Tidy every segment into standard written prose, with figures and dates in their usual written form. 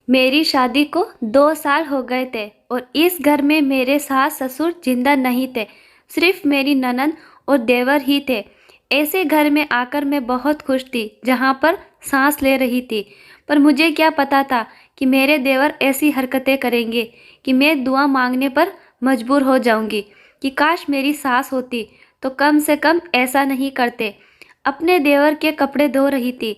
मेरी शादी को 2 साल हो गए थे और इस घर में मेरे सास ससुर जिंदा नहीं थे। सिर्फ मेरी ननद और देवर ही थे। ऐसे घर में आकर मैं बहुत खुश थी जहाँ पर सांस ले रही थी। पर मुझे क्या पता था कि मेरे देवर ऐसी हरकतें करेंगे कि मैं दुआ मांगने पर मजबूर हो जाऊंगी कि काश मेरी सास होती तो कम से कम ऐसा नहीं करते। अपने देवर के कपड़े धो रही थी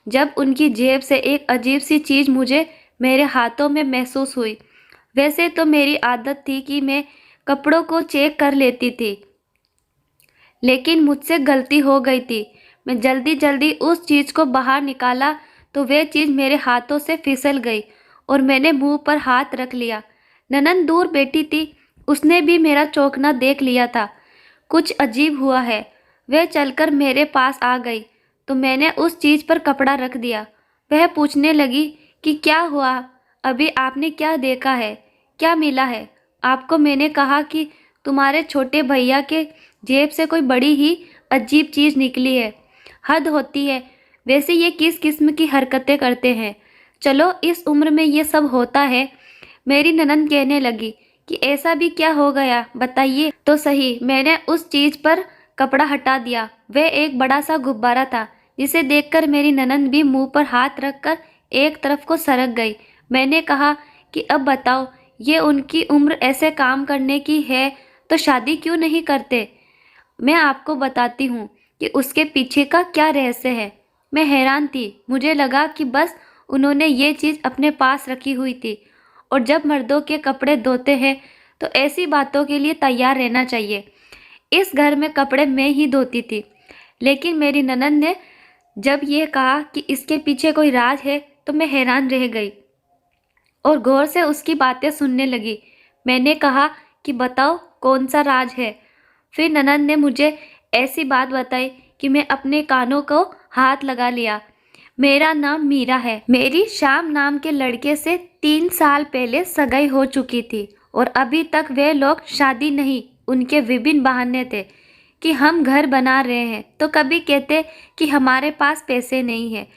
जब उनकी जेब से एक अजीब सी चीज़ मुझे मेरे हाथों में महसूस हुई। वैसे तो मेरी आदत थी कि मैं कपड़ों को चेक कर लेती थी, लेकिन मुझसे गलती हो गई थी। मैं जल्दी जल्दी उस चीज़ को बाहर निकाला तो वह चीज़ मेरे हाथों से फिसल गई और मैंने मुंह पर हाथ रख लिया। ननन दूर बैठी थी, उसने भी मेरा चौंकना देख लिया था। कुछ अजीब हुआ है। वह चलकर मेरे पास आ गई तो मैंने उस चीज़ पर कपड़ा रख दिया। वह पूछने लगी कि क्या हुआ, अभी आपने क्या देखा है, क्या मिला है आपको। मैंने कहा कि तुम्हारे छोटे भैया के जेब से कोई बड़ी ही अजीब चीज़ निकली है। हद होती है, वैसे ये किस किस्म की हरकतें करते हैं। चलो इस उम्र में ये सब होता है। मेरी ननद कहने लगी कि ऐसा भी क्या हो गया, बताइए तो सही। मैंने उस चीज़ पर कपड़ा हटा दिया। वह एक बड़ा सा गुब्बारा था जिसे देखकर मेरी ननद भी मुंह पर हाथ रखकर एक तरफ को सरक गई। मैंने कहा कि अब बताओ, ये उनकी उम्र ऐसे काम करने की है तो शादी क्यों नहीं करते। मैं आपको बताती हूँ कि उसके पीछे का क्या रहस्य है। मैं हैरान थी। मुझे लगा कि बस उन्होंने ये चीज़ अपने पास रखी हुई थी और जब मर्दों के कपड़े धोते हैं तो ऐसी बातों के लिए तैयार रहना चाहिए। इस घर में कपड़े मैं ही धोती थी, लेकिन मेरी ननद ने जब ये कहा कि इसके पीछे कोई राज है तो मैं हैरान रह गई और गौर से उसकी बातें सुनने लगी। मैंने कहा कि बताओ कौन सा राज है। फिर ननद ने मुझे ऐसी बात बताई कि मैं अपने कानों को हाथ लगा लिया। मेरा नाम मीरा है। मेरी श्याम नाम के लड़के से 3 साल पहले सगाई हो चुकी थी और अभी तक वे लोग शादी नहीं। उनके विभिन्न बहाने थे कि हम घर बना रहे हैं, तो कभी कहते कि हमारे पास पैसे नहीं है,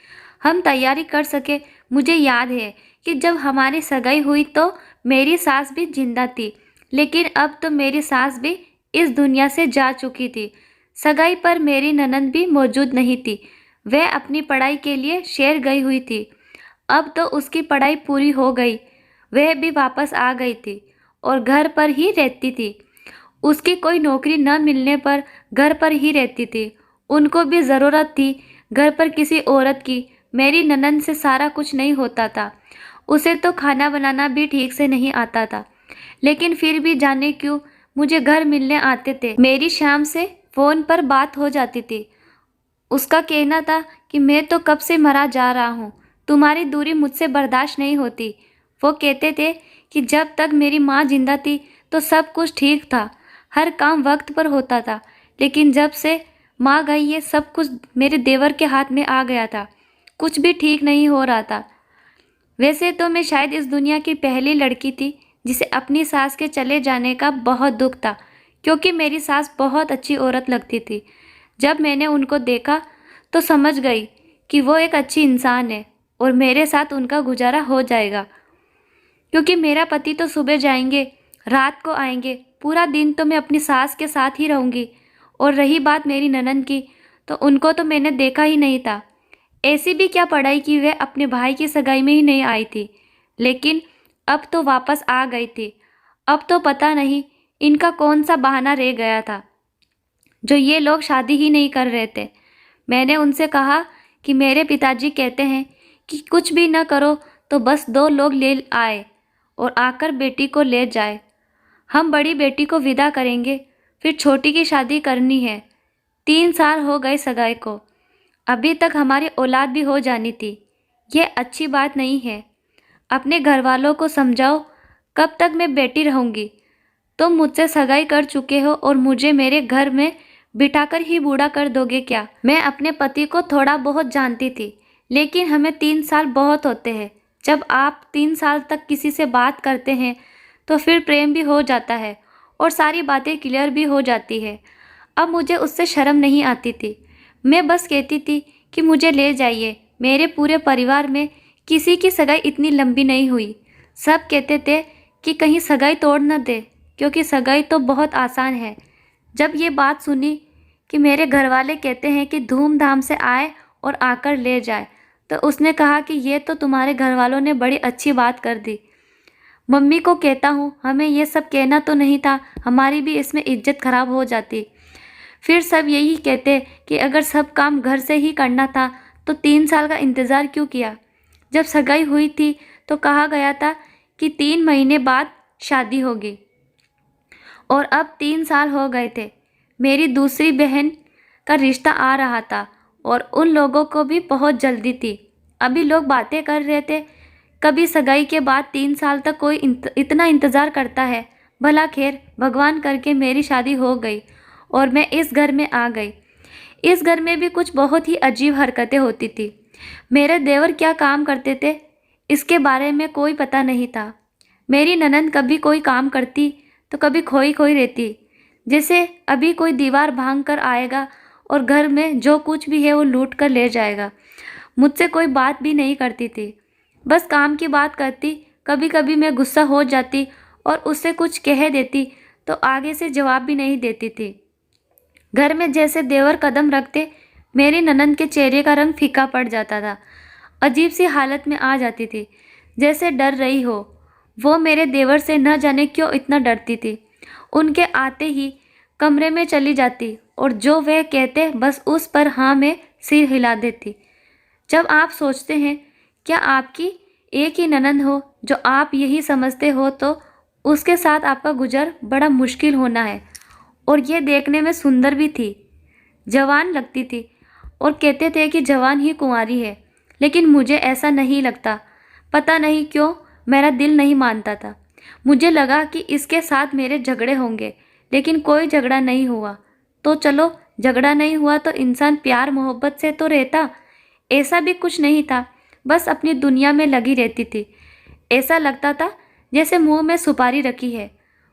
हम तैयारी कर सके। मुझे याद है कि जब हमारी सगाई हुई तो मेरी सास भी जिंदा थी, लेकिन अब तो मेरी सास भी इस दुनिया से जा चुकी थी। सगाई पर मेरी ननद भी मौजूद नहीं थी। वह अपनी पढ़ाई के लिए शहर गई हुई थी। अब तो उसकी पढ़ाई पूरी हो गई। वह भी वापस आ गई थी और घर पर ही रहती थी। उसकी कोई नौकरी न मिलने पर घर पर ही रहती थी। उनको भी ज़रूरत थी घर पर किसी औरत की। मेरी ननद से सारा कुछ नहीं होता था। उसे तो खाना बनाना भी ठीक से नहीं आता था, लेकिन फिर भी जाने क्यों मुझे घर मिलने आते थे। मेरी शाम से फ़ोन पर बात हो जाती थी। उसका कहना था कि मैं तो कब से मरा जा रहा हूँ, तुम्हारी दूरी मुझसे बर्दाश्त नहीं होती। वो कहते थे कि जब तक मेरी माँ जिंदा थी तो सब कुछ ठीक था, हर काम वक्त पर होता था, लेकिन जब से माँ गई ये सब कुछ मेरे देवर के हाथ में आ गया था। कुछ भी ठीक नहीं हो रहा था। वैसे तो मैं शायद इस दुनिया की पहली लड़की थी जिसे अपनी सास के चले जाने का बहुत दुख था, क्योंकि मेरी सास बहुत अच्छी औरत लगती थी। जब मैंने उनको देखा तो समझ गई कि वो एक अच्छी इंसान है और मेरे साथ उनका गुजारा हो जाएगा, क्योंकि मेरा पति तो सुबह जाएंगे, रात को आएंगे, पूरा दिन तो मैं अपनी सास के साथ ही रहूँगी। और रही बात मेरी ननद की, तो उनको तो मैंने देखा ही नहीं था। ऐसी भी क्या पढ़ाई कि वे अपने भाई की सगाई में ही नहीं आई थी, लेकिन अब तो वापस आ गई थी। अब तो पता नहीं इनका कौन सा बहाना रह गया था जो ये लोग शादी ही नहीं कर रहे थे। मैंने उनसे कहा कि मेरे पिताजी कहते हैं कि कुछ भी न करो तो बस 2 लोग ले आए और आकर बेटी को ले जाए। हम बड़ी बेटी को विदा करेंगे, फिर छोटी की शादी करनी है। 3 साल हो गए सगाई को, अभी तक हमारी औलाद भी हो जानी थी। यह अच्छी बात नहीं है। अपने घर वालों को समझाओ, कब तक मैं बैठी रहूँगी। तुम मुझसे सगाई कर चुके हो और मुझे मेरे घर में बिठाकर ही बूढ़ा कर दोगे क्या। मैं अपने पति को थोड़ा बहुत जानती थी, लेकिन हमें 3 साल बहुत होते हैं। जब आप 3 साल तक किसी से बात करते हैं तो फिर प्रेम भी हो जाता है और सारी बातें क्लियर भी हो जाती है। अब मुझे उससे शर्म नहीं आती थी। मैं बस कहती थी कि मुझे ले जाइए। मेरे पूरे परिवार में किसी की सगाई इतनी लंबी नहीं हुई। सब कहते थे कि कहीं सगाई तोड़ न दे, क्योंकि सगाई तो बहुत आसान है। जब ये बात सुनी कि मेरे घर वाले कहते हैं कि धूमधाम से आए और आकर ले जाए, तो उसने कहा कि ये तो तुम्हारे घर वालों ने बड़ी अच्छी बात कर दी। मम्मी को कहता हूँ हमें ये सब कहना तो नहीं था, हमारी भी इसमें इज्जत खराब हो जाती। फिर सब यही कहते कि अगर सब काम घर से ही करना था तो 3 साल का इंतज़ार क्यों किया। जब सगाई हुई थी तो कहा गया था कि 3 महीने बाद शादी होगी, और अब 3 साल हो गए थे। मेरी दूसरी बहन का रिश्ता आ रहा था और उन लोगों को भी बहुत जल्दी थी। अभी लोग बातें कर रहे थे, कभी सगाई के बाद 3 साल तक कोई इतना इंतज़ार करता है। भला खैर, भगवान करके मेरी शादी हो गई और मैं इस घर में आ गई। इस घर में भी कुछ बहुत ही अजीब हरकतें होती थी। मेरे देवर क्या काम करते थे इसके बारे में कोई पता नहीं था। मेरी ननंद कभी कोई काम करती तो कभी खोई खोई रहती, जैसे अभी कोई दीवार भांग कर आएगा और घर में जो कुछ भी है वो लूट कर ले जाएगा। मुझसे कोई बात भी नहीं करती थी, बस काम की बात करती। कभी कभी मैं गुस्सा हो जाती और उससे कुछ कह देती तो आगे से जवाब भी नहीं देती थी। घर में जैसे देवर कदम रखते, मेरी ननंद के चेहरे का रंग फीका पड़ जाता था। अजीब सी हालत में आ जाती थी, जैसे डर रही हो। वो मेरे देवर से न जाने क्यों इतना डरती थी। उनके आते ही कमरे में चली जाती और जो वह कहते बस उस पर हाँ में सिर हिला देती। जब आप सोचते हैं क्या आपकी एक ही ननंद हो जो आप यही समझते हो, तो उसके साथ आपका गुजर बड़ा मुश्किल होना है। और ये देखने में सुंदर भी थी, जवान लगती थी, और कहते थे कि जवान ही कुंवारी है, लेकिन मुझे ऐसा नहीं लगता। पता नहीं क्यों मेरा दिल नहीं मानता था। मुझे लगा कि इसके साथ मेरे झगड़े होंगे, लेकिन कोई झगड़ा नहीं हुआ। तो चलो, झगड़ा नहीं हुआ तो इंसान प्यार मोहब्बत से तो रहता। ऐसा भी कुछ नहीं था, बस अपनी दुनिया में लगी रहती थी। ऐसा लगता था जैसे मुंह में सुपारी रखी है,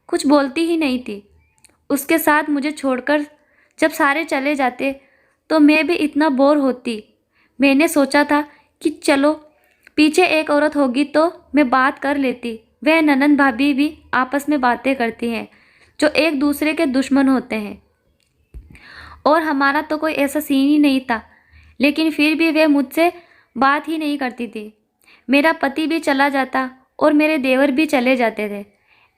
कुछ बोलती ही नहीं थी। उसके साथ मुझे छोड़कर जब सारे चले जाते तो मैं भी इतना बोर होती। मैंने सोचा था कि चलो पीछे एक औरत होगी तो मैं बात कर लेती। वह ननंद भाभी भी आपस में बातें करती हैं जो एक दूसरे के दुश्मन होते हैं, और हमारा तो कोई ऐसा सीन ही नहीं था। लेकिन फिर भी वे मुझसे बात ही नहीं करती थी। मेरा पति भी चला जाता और मेरे देवर भी चले जाते थे।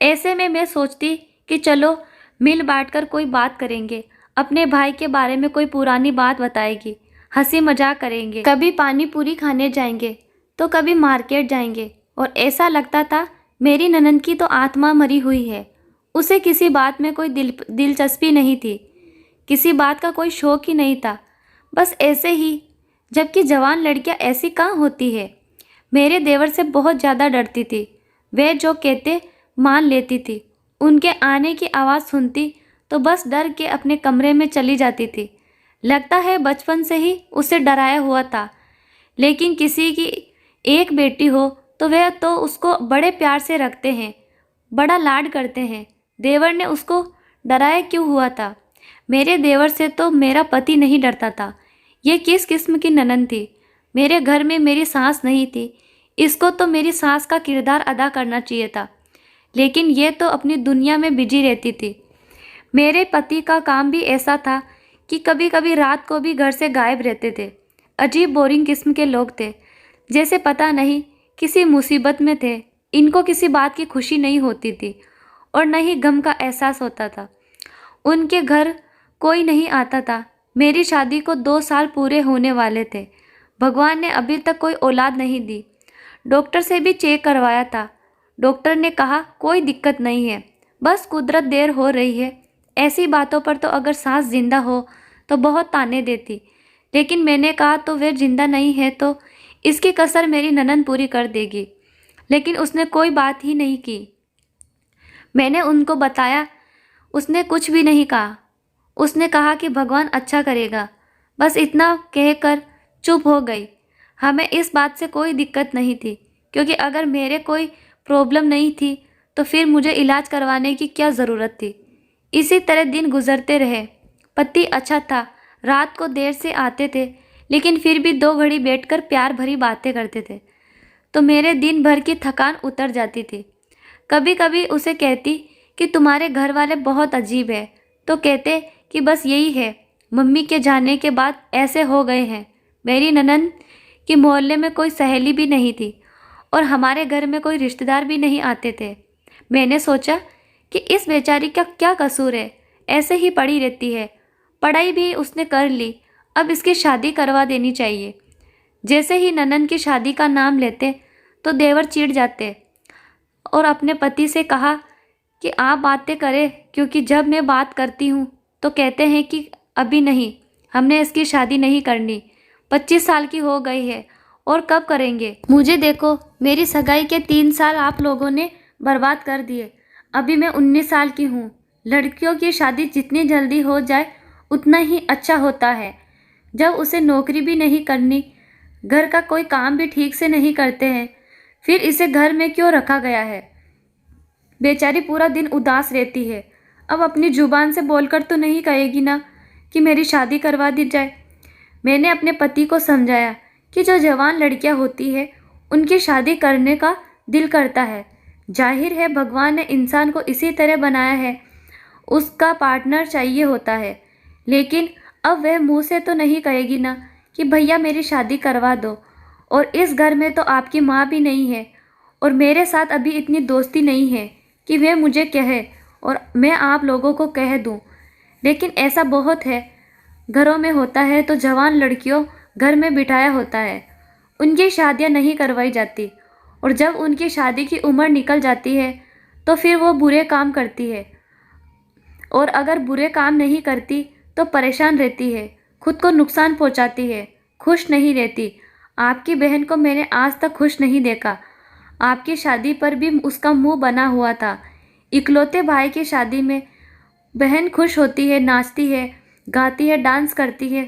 ऐसे में मैं सोचती कि चलो मिल बांटकर कोई बात करेंगे, अपने भाई के बारे में कोई पुरानी बात बताएगी, हंसी मजाक करेंगे, कभी पानी पूरी खाने जाएंगे तो कभी मार्केट जाएंगे। और ऐसा लगता था मेरी ननंद की तो आत्मा मरी हुई है, उसे किसी बात में कोई दिलचस्पी नहीं थी, किसी बात का कोई शौक ही नहीं था, बस ऐसे ही। जबकि जवान लड़कियां ऐसी कहाँ होती है। मेरे देवर से बहुत ज़्यादा डरती थी। वे जो कहते मान लेती थी। उनके आने की आवाज़ सुनती तो बस डर के अपने कमरे में चली जाती थी। लगता है बचपन से ही उसे डराया हुआ था। लेकिन किसी की एक बेटी हो तो वह तो उसको बड़े प्यार से रखते हैं, बड़ा लाड करते हैं। देवर ने उसको डराया क्यों हुआ था। मेरे देवर से तो मेरा पति नहीं डरता था। ये किस किस्म की ननंद थी। मेरे घर में मेरी सास नहीं थी, इसको तो मेरी सास का किरदार अदा करना चाहिए था, लेकिन ये तो अपनी दुनिया में बिजी रहती थी। मेरे पति का काम भी ऐसा था कि कभी कभी रात को भी घर से गायब रहते थे। अजीब बोरिंग किस्म के लोग थे, जैसे पता नहीं किसी मुसीबत में थे। इनको किसी बात की खुशी नहीं होती थी और न ही गम का एहसास होता था। उनके घर कोई नहीं आता था। मेरी शादी को 2 साल पूरे होने वाले थे। भगवान ने अभी तक कोई औलाद नहीं दी। डॉक्टर से भी चेक करवाया था। डॉक्टर ने कहा कोई दिक्कत नहीं है, बस कुदरत देर हो रही है। ऐसी बातों पर तो अगर सास जिंदा हो तो बहुत ताने देती, लेकिन मैंने कहा तो वे जिंदा नहीं है तो इसकी कसर मेरी ननंद पूरी कर देगी। लेकिन उसने कोई बात ही नहीं की। मैंने उनको बताया, उसने कुछ भी नहीं कहा। उसने कहा कि भगवान अच्छा करेगा, बस इतना कहकर चुप हो गई। हमें इस बात से कोई दिक्कत नहीं थी, क्योंकि अगर मेरे कोई प्रॉब्लम नहीं थी तो फिर मुझे इलाज करवाने की क्या ज़रूरत थी। इसी तरह दिन गुजरते रहे। पति अच्छा था, रात को देर से आते थे, लेकिन फिर भी 2 घड़ी बैठकर प्यार भरी बातें करते थे। तो मेरे दिन भर की थकान उतर जाती थी। कभी कभी उसे कहती कि तुम्हारे घर वाले बहुत अजीब है, तो कहते कि बस यही है, मम्मी के जाने के बाद ऐसे हो गए हैं। मेरी ननद की मोहल्ले में कोई सहेली भी नहीं थी और हमारे घर में कोई रिश्तेदार भी नहीं आते थे। मैंने सोचा कि इस बेचारी का क्या कसूर है, ऐसे ही पड़ी रहती है, पढ़ाई भी उसने कर ली, अब इसकी शादी करवा देनी चाहिए। जैसे ही ननद की शादी का नाम लेते तो देवर चिढ़ जाते और अपने पति से कहा कि आप बातें करें, क्योंकि जब मैं बात करती हूँ तो कहते हैं कि अभी नहीं, हमने इसकी शादी नहीं करनी, 25 साल की हो गई है और कब करेंगे। मुझे देखो, मेरी सगाई के 3 साल आप लोगों ने बर्बाद कर दिए। अभी मैं 19 साल की हूँ। लड़कियों की शादी जितनी जल्दी हो जाए उतना ही अच्छा होता है। जब उसे नौकरी भी नहीं करनी, घर का कोई काम भी ठीक से नहीं करते हैं, फिर इसे घर में क्यों रखा गया है। बेचारी पूरा दिन उदास रहती है। अब अपनी जुबान से बोलकर तो नहीं कहेगी ना कि मेरी शादी करवा दी जाए। मैंने अपने पति को समझाया कि जो जवान लड़कियां होती है उनकी शादी करने का दिल करता है। जाहिर है भगवान ने इंसान को इसी तरह बनाया है, उसका पार्टनर चाहिए होता है। लेकिन अब वह मुंह से तो नहीं कहेगी ना कि भैया मेरी शादी करवा दो। और इस घर में तो आपकी माँ भी नहीं है और मेरे साथ अभी इतनी दोस्ती नहीं है कि वह मुझे कहे और मैं आप लोगों को कह दूं। लेकिन ऐसा बहुत है, घरों में होता है तो जवान लड़कियों घर में बिठाया होता है, उनकी शादियां नहीं करवाई जाती और जब उनकी शादी की उम्र निकल जाती है तो फिर वो बुरे काम करती है और अगर बुरे काम नहीं करती तो परेशान रहती है, खुद को नुकसान पहुंचाती है, खुश नहीं रहती। आपकी बहन को मैंने आज तक खुश नहीं देखा। आपकी शादी पर भी उसका मुंह बना हुआ था। इकलौते भाई की शादी में बहन खुश होती है, नाचती है, गाती है, डांस करती है,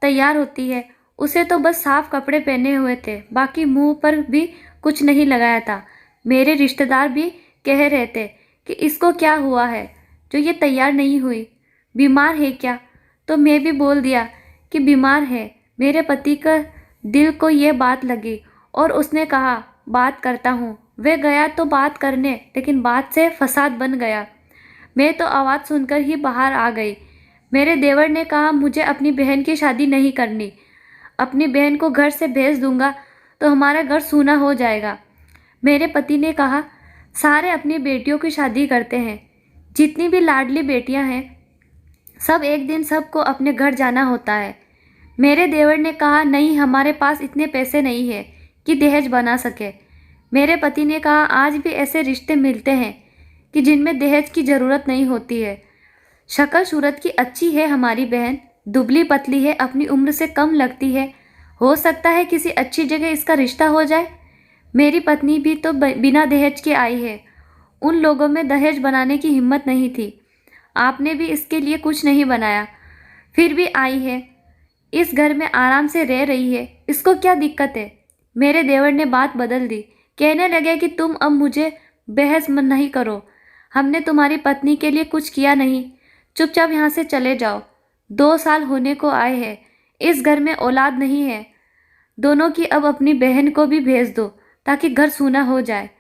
तैयार होती है। उसे तो बस साफ कपड़े पहने हुए थे, बाकी मुंह पर भी कुछ नहीं लगाया था। मेरे रिश्तेदार भी कह रहे थे कि इसको क्या हुआ है जो ये तैयार नहीं हुई, बीमार है क्या। तो मैं भी बोल दिया कि बीमार है। मेरे पति का दिल को ये बात लगी और उसने कहा बात करता हूँ। वह गया तो बात करने, लेकिन बात से फसाद बन गया। मैं तो आवाज़ सुनकर ही बाहर आ गई। मेरे देवर ने कहा मुझे अपनी बहन की शादी नहीं करनी, अपनी बहन को घर से भेज दूंगा तो हमारा घर सूना हो जाएगा। मेरे पति ने कहा सारे अपनी बेटियों की शादी करते हैं, जितनी भी लाडली बेटियां हैं सब एक दिन सबको अपने घर जाना होता है। मेरे देवर ने कहा नहीं, हमारे पास इतने पैसे नहीं है कि दहेज बना सके। मेरे पति ने कहा आज भी ऐसे रिश्ते मिलते हैं कि जिनमें दहेज की ज़रूरत नहीं होती है। शक्ल सूरत की अच्छी है हमारी बहन, दुबली पतली है, अपनी उम्र से कम लगती है, हो सकता है किसी अच्छी जगह इसका रिश्ता हो जाए। मेरी पत्नी भी तो बिना दहेज के आई है, उन लोगों में दहेज बनाने की हिम्मत नहीं थी। आपने भी इसके लिए कुछ नहीं बनाया, फिर भी आई है, इस घर में आराम से रह रही है, इसको क्या दिक्कत है। मेरे देवर ने बात बदल दी, कहने लगे कि तुम अब मुझे बहस मत नहीं करो, हमने तुम्हारी पत्नी के लिए कुछ किया नहीं, चुपचाप यहाँ से चले जाओ। 2 साल होने को आए हैं, इस घर में औलाद नहीं है, दोनों की अब अपनी बहन को भी भेज दो ताकि घर सूना हो जाए।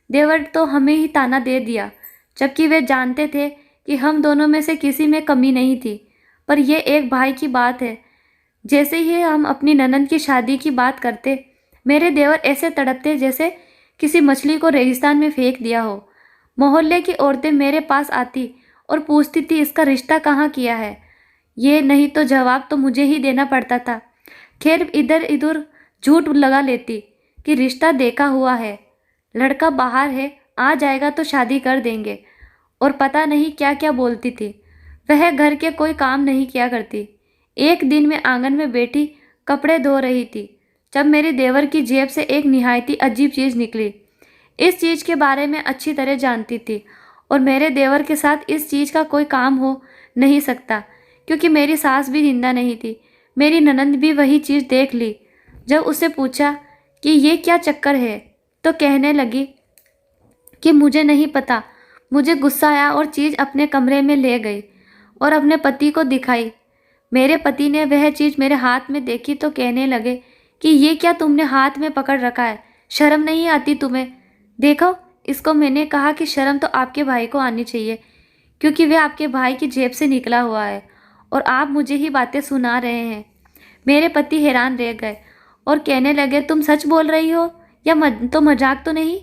देवर तो हमें ही ताना दे दिया, जबकि वे जानते थे कि हम दोनों में से किसी में कमी नहीं थी। पर यह एक भाई की बात है। जैसे ही हम अपनी ननद की शादी की बात करते, मेरे देवर ऐसे तड़पते जैसे किसी मछली को रेगिस्तान में फेंक दिया हो। मोहल्ले की औरतें मेरे पास आती और पूछती थी इसका रिश्ता कहाँ किया है। ये नहीं तो जवाब तो मुझे ही देना पड़ता था। खैर इधर इधर झूठ लगा लेती कि रिश्ता देखा हुआ है, लड़का बाहर है, आ जाएगा तो शादी कर देंगे, और पता नहीं क्या क्या बोलती थी। वह घर के कोई काम नहीं किया करती। एक दिन मैं आंगन में बैठी कपड़े धो रही थी जब मेरे देवर की जेब से एक निहायती अजीब चीज़ निकली। इस चीज़ के बारे में अच्छी तरह जानती थी और मेरे देवर के साथ इस चीज़ का कोई काम हो नहीं सकता, क्योंकि मेरी सास भी जिंदा नहीं थी। मेरी ननद भी वही चीज़ देख ली। जब उससे पूछा कि ये क्या चक्कर है तो कहने लगी कि मुझे नहीं पता। मुझे गुस्सा आया और चीज़ अपने कमरे में ले गई और अपने पति को दिखाई। मेरे पति ने वह चीज़ मेरे हाथ में देखी तो कहने लगे कि ये क्या तुमने हाथ में पकड़ रखा है, शर्म नहीं आती तुम्हें? देखो, इसको मैंने कहा कि शर्म तो आपके भाई को आनी चाहिए, क्योंकि वह आपके भाई की जेब से निकला हुआ है और आप मुझे ही बातें सुना रहे हैं। मेरे पति हैरान रह गए और कहने लगे, तुम सच बोल रही हो या तो मजाक तो नहीं?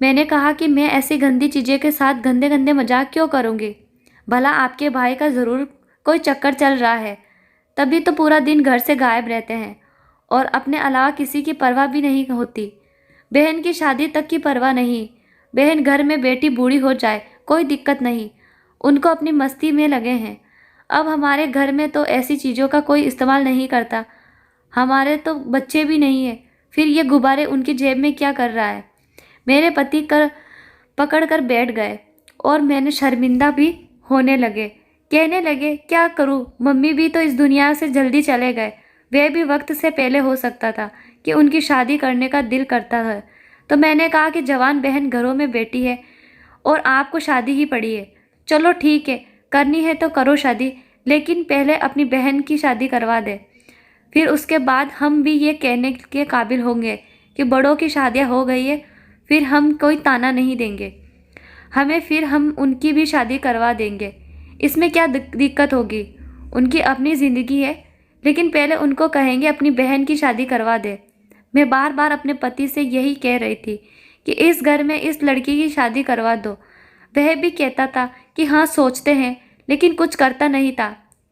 मैंने कहा कि मैं ऐसी गंदी चीज़ें के साथ गंदे गंदे मजाक क्यों करूँगी? भला आपके भाई का ज़रूर कोई चक्कर चल रहा है, तभी तो पूरा दिन घर से गायब रहते हैं और अपने अलावा किसी की परवाह भी नहीं होती। बहन की शादी तक की परवाह नहीं। बहन घर में बेटी बूढ़ी हो जाए कोई दिक्कत नहीं, उनको अपनी मस्ती में लगे हैं। अब हमारे घर में तो ऐसी चीज़ों का कोई इस्तेमाल नहीं करता। हमारे तो बच्चे भी नहीं है, फिर ये गुब्बारे उनकी जेब में क्या कर रहा है? मेरे पति पकड़ कर बैठ गए और मैंने शर्मिंदा भी होने लगे। कहने लगे, क्या करूं, मम्मी भी तो इस दुनिया से जल्दी चले गए। वह भी वक्त से पहले हो सकता था कि उनकी शादी करने का दिल करता है। तो मैंने कहा कि जवान बहन घरों में बैठी है और आपको शादी ही पड़ी है। चलो ठीक है, करनी है तो करो शादी, लेकिन पहले अपनी बहन की शादी करवा दे। फिर उसके बाद हम भी ये कहने के काबिल होंगे कि बड़ों की शादियाँ हो गई है, फिर हम कोई ताना नहीं देंगे हमें, फिर हम उनकी भी शादी करवा देंगे। इसमें क्या दिक्कत होगी? उनकी अपनी ज़िंदगी है, लेकिन पहले उनको कहेंगे अपनी बहन की शादी करवा दे। मैं बार बार अपने पति से यही कह रही थी कि इस घर में इस लड़की की शादी करवा दो। वह भी कहता था कि हाँ सोचते हैं, लेकिन कुछ करता नहीं था,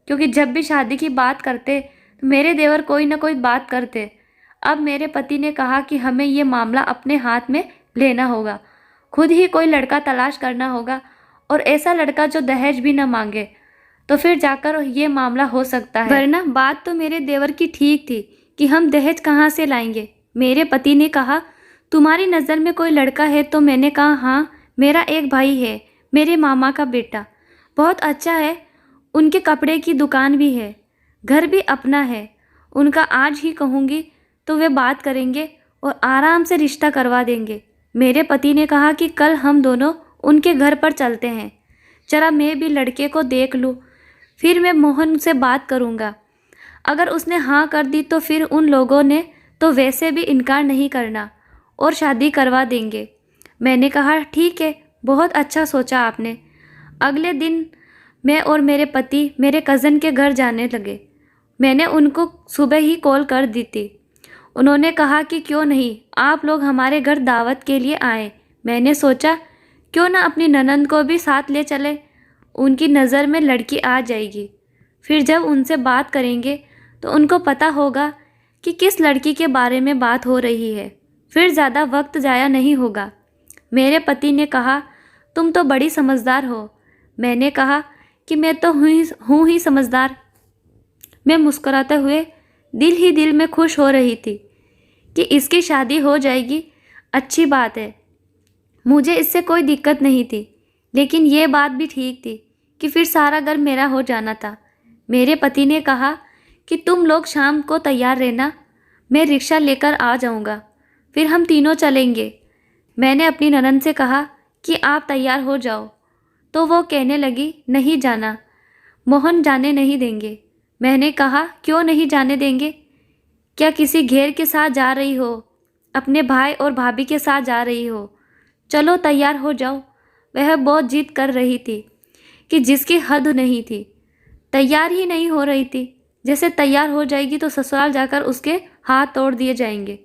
क्योंकि जब भी शादी की बात करते तो मेरे देवर कोई ना कोई बात करते। अब मेरे पति ने कहा कि हमें ये मामला अपने हाथ में लेना होगा, खुद ही कोई लड़का तलाश करना होगा, और ऐसा लड़का जो दहेज भी न मांगे, तो फिर जाकर ये मामला हो सकता है। वरना बात तो मेरे देवर की ठीक थी कि हम दहेज कहाँ से लाएंगे। मेरे पति ने कहा, तुम्हारी नज़र में कोई लड़का है? तो मैंने कहा, हाँ, मेरा एक भाई है, मेरे मामा का बेटा, बहुत अच्छा है, उनके कपड़े की दुकान भी है, घर भी अपना है। उनका आज ही कहूँगी तो वे बात करेंगे और आराम से रिश्ता करवा देंगे। मेरे पति ने कहा कि कल हम दोनों उनके घर पर चलते हैं, जरा मैं भी लड़के को देख लूँ, फिर मैं मोहन से बात करूँगा। अगर उसने हाँ कर दी तो फिर उन लोगों ने तो वैसे भी इनकार नहीं करना और शादी करवा देंगे। मैंने कहा, ठीक है, बहुत अच्छा सोचा आपने। अगले दिन मैं और मेरे पति मेरे कज़न के घर जाने लगे। मैंने उनको सुबह ही कॉल कर दी थी। उन्होंने कहा कि क्यों नहीं, आप लोग हमारे घर दावत के लिए आए। मैंने सोचा क्यों ना अपनी ननंद को भी साथ ले चले, उनकी नज़र में लड़की आ जाएगी। फिर जब उनसे बात करेंगे तो उनको पता होगा कि किस लड़की के बारे में बात हो रही है, फिर ज़्यादा वक्त ज़ाया नहीं होगा। मेरे पति ने कहा, तुम तो बड़ी समझदार हो। मैंने कहा कि मैं तो हूँ ही समझदार। मैं मुस्कुराते हुए दिल ही दिल में खुश हो रही थी कि इसकी शादी हो जाएगी, अच्छी बात है, मुझे इससे कोई दिक्कत नहीं थी। लेकिन ये बात भी ठीक थी कि फिर सारा घर मेरा हो जाना था। मेरे पति ने कहा कि तुम लोग शाम को तैयार रहना, मैं रिक्शा लेकर आ जाऊंगा, फिर हम तीनों चलेंगे। मैंने अपनी ननंद से कहा कि आप तैयार हो जाओ, तो वो कहने लगी, नहीं जाना, मोहन जाने नहीं देंगे। मैंने कहा, क्यों नहीं जाने देंगे? क्या किसी गैर के साथ जा रही हो? अपने भाई और भाभी के साथ जा रही हो? चलो तैयार हो जाओ। वह बहुत जिद कर रही थी कि जिसकी हद नहीं थी, तैयार ही नहीं हो रही थी। जैसे तैयार हो जाएगी तो ससुराल जाकर उसके हाथ तोड़ दिए जाएंगे।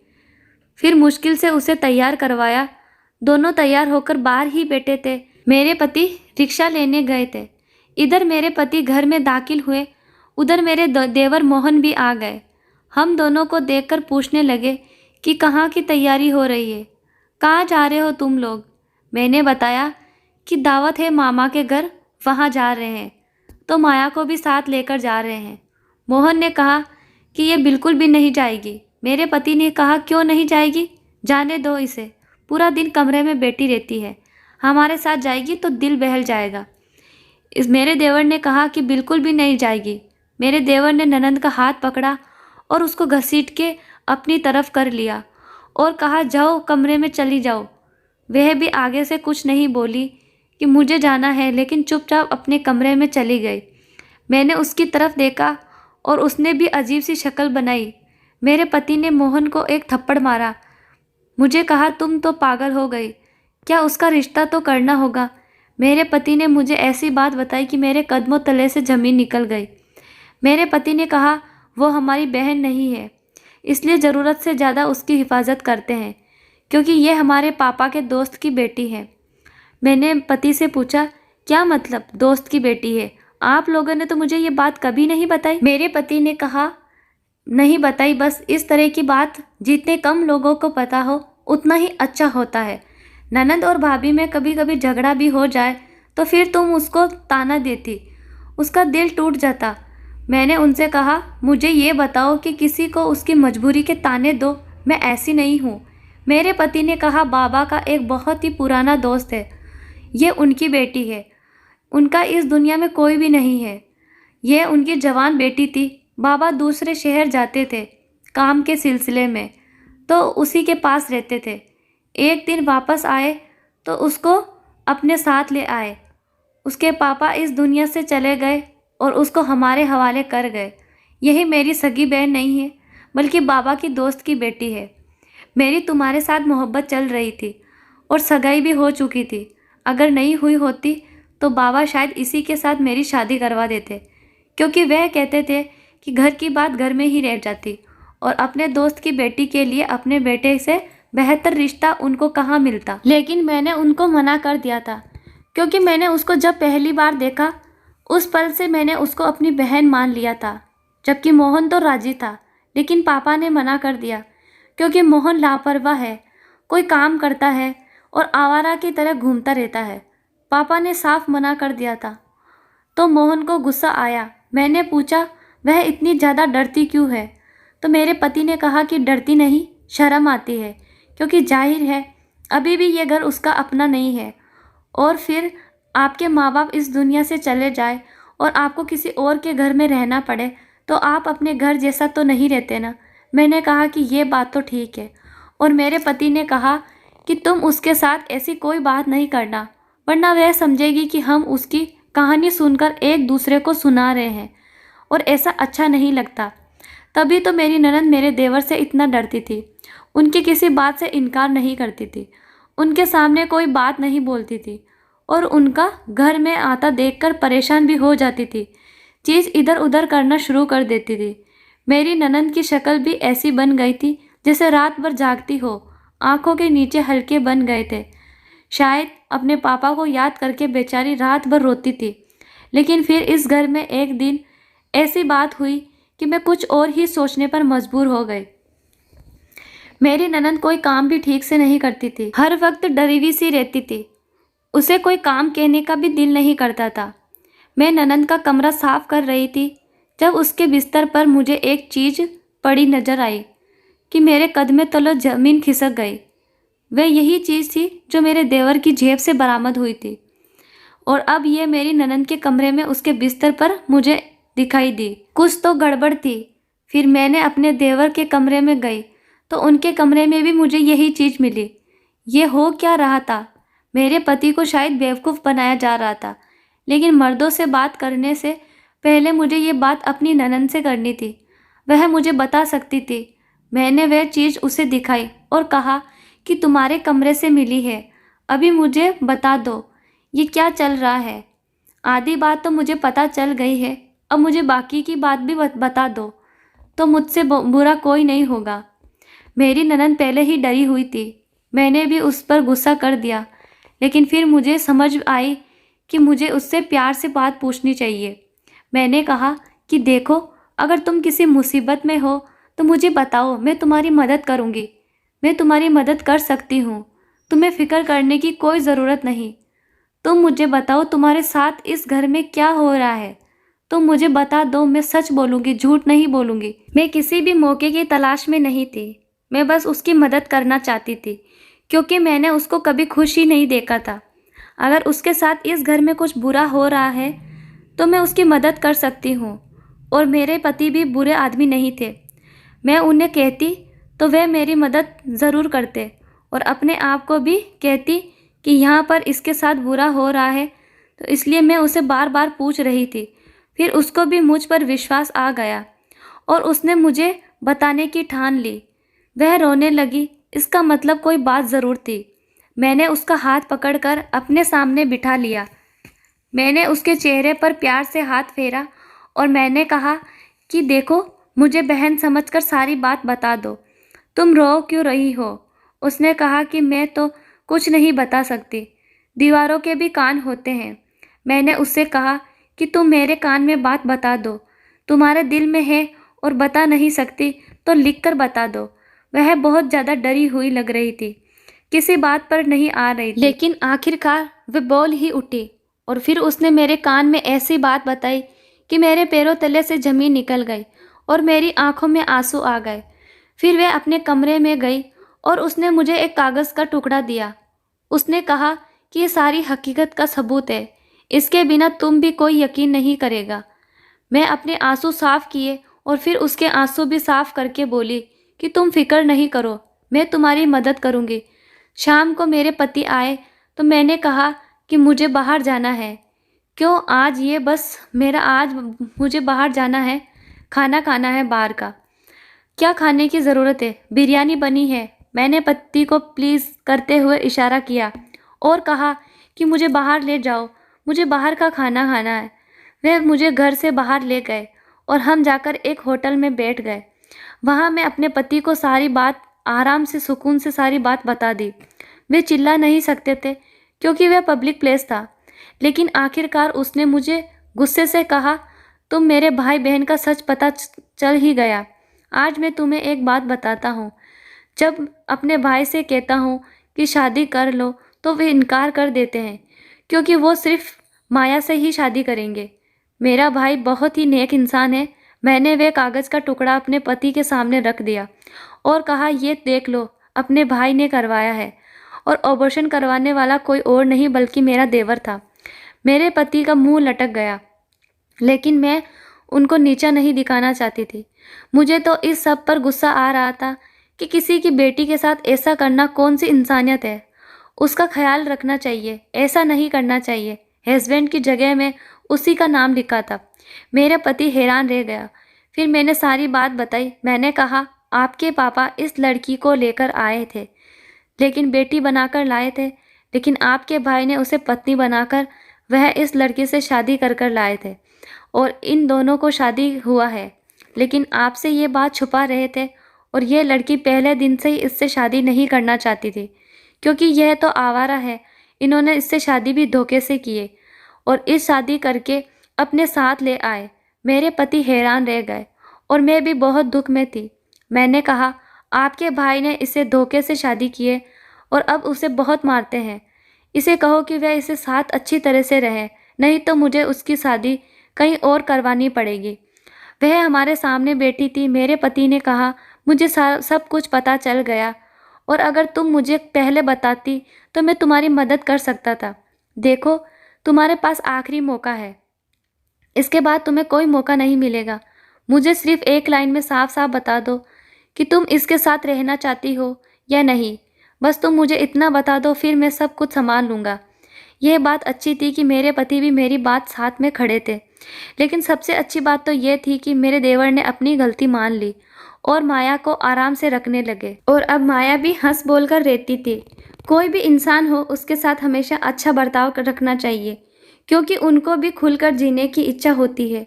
फिर मुश्किल से उसे तैयार करवाया। दोनों तैयार होकर बाहर ही बैठे थे। मेरे पति रिक्शा लेने गए थे। इधर मेरे पति घर में दाखिल हुए, उधर मेरे देवर मोहन भी आ गए। हम दोनों को देखकर पूछने लगे कि कहाँ की तैयारी हो रही है, कहाँ जा रहे हो तुम लोग? मैंने बताया कि दावत है मामा के घर, वहाँ जा रहे हैं, तो माया को भी साथ लेकर जा रहे हैं। मोहन ने कहा कि ये बिल्कुल भी नहीं जाएगी। मेरे पति ने कहा, क्यों नहीं जाएगी? जाने दो इसे, पूरा दिन कमरे में बैठी रहती है, हमारे साथ जाएगी तो दिल बहल जाएगा। मेरे देवर ने कहा कि बिल्कुल भी नहीं जाएगी। मेरे देवर ने ननंद का हाथ पकड़ा और उसको घसीट के अपनी तरफ कर लिया और कहा, जाओ कमरे में चली जाओ। वह भी आगे से कुछ नहीं बोली कि मुझे जाना है, लेकिन चुपचाप अपने कमरे में चली गई। मैंने उसकी तरफ देखा और उसने भी अजीब सी शक्ल बनाई। मेरे पति ने मोहन को एक थप्पड़ मारा। मुझे कहा तुम तो पागल हो गई, क्या उसका रिश्ता तो करना होगा। मेरे पति ने मुझे ऐसी बात बताई कि मेरे कदमों तले से ज़मीन निकल गई। मेरे पति ने कहा वो हमारी बहन नहीं है, इसलिए ज़रूरत से ज़्यादा उसकी हिफाजत करते हैं, क्योंकि ये हमारे पापा के दोस्त की बेटी है। मैंने पति से पूछा, क्या मतलब दोस्त की बेटी है? आप लोगों ने तो मुझे ये बात कभी नहीं बताई। मेरे पति ने कहा, नहीं बताई, बस इस तरह की बात जितने कम लोगों को पता हो उतना ही अच्छा होता है। ननद और भाभी में कभी कभी झगड़ा भी हो जाए तो फिर तुम उसको ताना देती, उसका दिल टूट जाता। मैंने उनसे कहा, मुझे ये बताओ कि किसी को उसकी मजबूरी के ताने दो, मैं ऐसी नहीं हूँ। मेरे पति ने कहा, बाबा का एक बहुत ही पुराना दोस्त है, ये उनकी बेटी है, उनका इस दुनिया में कोई भी नहीं है। यह उनकी जवान बेटी थी। बाबा दूसरे शहर जाते थे काम के सिलसिले में, तो उसी के पास रहते थे। एक दिन वापस आए तो उसको अपने साथ ले आए। उसके पापा इस दुनिया से चले गए और उसको हमारे हवाले कर गए। यही मेरी सगी बहन नहीं है, बल्कि बाबा की दोस्त की बेटी है। मेरी तुम्हारे साथ मोहब्बत चल रही थी और सगाई भी हो चुकी थी। अगर नहीं हुई होती तो बाबा शायद इसी के साथ मेरी शादी करवा देते, क्योंकि वह कहते थे कि घर की बात घर में ही रह जाती और अपने दोस्त की बेटी के लिए अपने बेटे से बेहतर रिश्ता उनको कहाँ मिलता। लेकिन मैंने उनको मना कर दिया था, क्योंकि मैंने उसको जब पहली बार देखा उस पल से मैंने उसको अपनी बहन मान लिया था। जबकि मोहन तो राजी था, लेकिन पापा ने मना कर दिया, क्योंकि मोहन लापरवाह है, कोई काम करता है और आवारा की तरह घूमता रहता है। पापा ने साफ मना कर दिया था। तो मोहन को गुस्सा आया। मैंने पूछा, वह इतनी ज़्यादा डरती क्यों है? तो मेरे पति ने कहा कि डरती नहीं, शर्म आती है, क्योंकि जाहिर है अभी भी ये घर उसका अपना नहीं है, और फिर आपके माँ बाप इस दुनिया से चले जाए और आपको किसी और के घर में रहना पड़े तो आप अपने घर जैसा तो नहीं रहते ना। मैंने कहा कि ये बात तो ठीक है, और मेरे पति ने कहा कि तुम उसके साथ ऐसी कोई बात नहीं करना, वरना वह समझेगी कि हम उसकी कहानी सुनकर एक दूसरे को सुना रहे हैं, और ऐसा अच्छा नहीं लगता। तभी तो मेरी ननद मेरे देवर से इतना डरती थी। उनकी किसी बात से इनकार नहीं करती थी, उनके सामने कोई बात नहीं बोलती थी, और उनका घर में आता देखकर परेशान भी हो जाती थी, चीज़ इधर उधर करना शुरू कर देती थी। मेरी ननद की शक्ल भी ऐसी बन गई थी जैसे रात भर जागती हो, आंखों के नीचे हल्के बन गए थे। शायद अपने पापा को याद करके बेचारी रात भर रोती थी। लेकिन फिर इस घर में एक दिन ऐसी बात हुई कि मैं कुछ और ही सोचने पर मजबूर हो गई। मेरी ननद कोई काम भी ठीक से नहीं करती थी, हर वक्त डरी हुई सी रहती थी। उसे कोई काम कहने का भी दिल नहीं करता था। मैं ननद का कमरा साफ कर रही थी जब उसके बिस्तर पर मुझे एक चीज़ पड़ी नजर आई कि मेरे कदम तले ज़मीन खिसक गई। वह यही चीज़ थी जो मेरे देवर की जेब से बरामद हुई थी, और अब ये मेरी ननद के कमरे में उसके बिस्तर पर मुझे दिखाई दी। कुछ तो गड़बड़ थी। फिर मैंने अपने देवर के कमरे में गई तो उनके कमरे में भी मुझे यही चीज़ मिली। ये हो क्या रहा था? मेरे पति को शायद बेवकूफ़ बनाया जा रहा था, लेकिन मर्दों से बात करने से पहले मुझे ये बात अपनी ननद से करनी थी। वह मुझे बता सकती थी। मैंने वह चीज़ उसे दिखाई और कहा कि तुम्हारे कमरे से मिली है, अभी मुझे बता दो ये क्या चल रहा है। आधी बात तो मुझे पता चल गई है, अब मुझे बाकी की बात भी बता दो, तो मुझसे बुरा कोई नहीं होगा। मेरी ननद पहले ही डरी हुई थी। मैंने भी उस पर गुस्सा कर दिया, लेकिन फिर मुझे समझ आई कि मुझे उससे प्यार से बात पूछनी चाहिए। मैंने कहा कि देखो, अगर तुम किसी मुसीबत में हो तो मुझे बताओ, मैं तुम्हारी मदद करूँगी। मैं तुम्हारी मदद कर सकती हूँ, तुम्हें फ़िक्र करने की कोई ज़रूरत नहीं। तुम मुझे बताओ तुम्हारे साथ इस घर में क्या हो रहा है। तुम मुझे बता दो, मैं सच बोलूँगी, झूठ नहीं बोलूँगी। मैं किसी भी मौके की तलाश में नहीं थी, मैं बस उसकी मदद करना चाहती थी, क्योंकि मैंने उसको कभी खुश ही नहीं देखा था। अगर उसके साथ इस घर में कुछ बुरा हो रहा है तो मैं उसकी मदद कर सकती हूँ, और मेरे पति भी बुरे आदमी नहीं थे। मैं उन्हें कहती तो वे मेरी मदद ज़रूर करते, और अपने आप को भी कहती कि यहाँ पर इसके साथ बुरा हो रहा है, तो इसलिए मैं उसे बार बार पूछ रही थी। फिर उसको भी मुझ पर विश्वास आ गया और उसने मुझे बताने की ठान ली। वह रोने लगी इसका मतलब कोई बात ज़रूर थी। मैंने उसका हाथ पकड़कर अपने सामने बिठा लिया। मैंने उसके चेहरे पर प्यार से हाथ फेरा और मैंने कहा कि देखो, मुझे बहन समझकर सारी बात बता दो। तुम रो क्यों रही हो? उसने कहा कि मैं तो कुछ नहीं बता सकती, दीवारों के भी कान होते हैं। मैंने उससे कहा कि तुम मेरे कान में बात बता दो, तुम्हारे दिल में है और बता नहीं सकती तो लिख कर बता दो। वह बहुत ज़्यादा डरी हुई लग रही थी, किसी बात पर नहीं आ रही थी, लेकिन आखिरकार वह बोल ही उठी और फिर उसने मेरे कान में ऐसी बात बताई कि मेरे पैरों तले से ज़मीन निकल गई और मेरी आंखों में आंसू आ गए। फिर वह अपने कमरे में गई और उसने मुझे एक कागज़ का टुकड़ा दिया। उसने कहा कि ये सारी हकीकत का सबूत है, इसके बिना तुम भी कोई यकीन नहीं करेगा। मैं अपने आंसू साफ किए और फिर उसके आंसू भी साफ करके बोली कि तुम फिक्र नहीं करो, मैं तुम्हारी मदद करूँगी। शाम को मेरे पति आए तो मैंने कहा कि मुझे बाहर जाना है। क्यों आज ये बस मेरा आज मुझे बाहर जाना है, खाना खाना है बाहर का। क्या खाने की ज़रूरत है, बिरयानी बनी है। मैंने पति को प्लीज़ करते हुए इशारा किया और कहा कि मुझे बाहर ले जाओ, मुझे बाहर का खाना खाना है। वह मुझे घर से बाहर ले गए और हम जाकर एक होटल में बैठ गए। वहाँ मैं अपने पति को सारी बात आराम से सुकून से सारी बात बता दी। वे चिल्ला नहीं सकते थे क्योंकि वह पब्लिक प्लेस था, लेकिन आखिरकार उसने मुझे गुस्से से कहा, तुम मेरे भाई बहन का सच पता चल ही गया। आज मैं तुम्हें एक बात बताता हूँ। जब अपने भाई से कहता हूँ कि शादी कर लो तो वे इनकार कर देते हैं क्योंकि वो सिर्फ माया से ही शादी करेंगे। मेरा भाई बहुत ही नेक इंसान है। मैंने वह कागज़ का टुकड़ा अपने पति के सामने रख दिया और कहा, ये देख लो, अपने भाई ने करवाया है और ऑपरेशन करवाने वाला कोई और नहीं बल्कि मेरा देवर था। मेरे पति का मुंह लटक गया, लेकिन मैं उनको नीचा नहीं दिखाना चाहती थी। मुझे तो इस सब पर गुस्सा आ रहा था कि किसी की बेटी के साथ ऐसा करना कौन सी इंसानियत है। उसका ख्याल रखना चाहिए, ऐसा नहीं करना चाहिए। हस्बैंड की जगह में उसी का नाम लिखा था। मेरा पति हैरान रह गया। फिर मैंने सारी बात बताई। मैंने कहा, आपके पापा इस लड़की को लेकर आए थे, लेकिन बेटी बनाकर लाए थे, लेकिन आपके भाई ने उसे पत्नी बनाकर वह इस लड़की से शादी कर कर लाए थे और इन दोनों को शादी हुआ है, लेकिन आपसे ये बात छुपा रहे थे और यह लड़की पहले दिन से ही इससे शादी नहीं करना चाहती थी क्योंकि यह तो आवारा है। इन्होंने इससे शादी भी धोखे से किए और इस शादी करके अपने साथ ले आए। मेरे पति हैरान रह गए और मैं भी बहुत दुख में थी। मैंने कहा, आपके भाई ने इसे धोखे से शादी किए और अब उसे बहुत मारते हैं। इसे कहो कि वह इसे साथ अच्छी तरह से रहे, नहीं तो मुझे उसकी शादी कहीं और करवानी पड़ेगी। वह हमारे सामने बैठी थी। मेरे पति ने कहा, मुझे सब कुछ पता चल गया और अगर तुम मुझे पहले बताती तो मैं तुम्हारी मदद कर सकता था। देखो, तुम्हारे पास आखिरी मौका है, इसके बाद तुम्हें कोई मौका नहीं मिलेगा। मुझे सिर्फ एक लाइन में साफ साफ बता दो कि तुम इसके साथ रहना चाहती हो या नहीं। बस तुम मुझे इतना बता दो, फिर मैं सब कुछ संभाल लूँगा। यह बात अच्छी थी कि मेरे पति भी मेरी बात साथ में खड़े थे, लेकिन सबसे अच्छी बात तो यह थी कि मेरे देवर ने अपनी गलती मान ली और माया को आराम से रखने लगे और अब माया भी हंस बोल कर रहती थी। कोई भी इंसान हो, उसके साथ हमेशा अच्छा बर्ताव रखना चाहिए क्योंकि उनको भी खुलकर जीने की इच्छा होती है।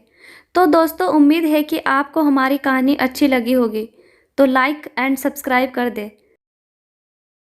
तो दोस्तों, उम्मीद है कि आपको हमारी कहानी अच्छी लगी होगी, तो लाइक एंड सब्सक्राइब कर दें।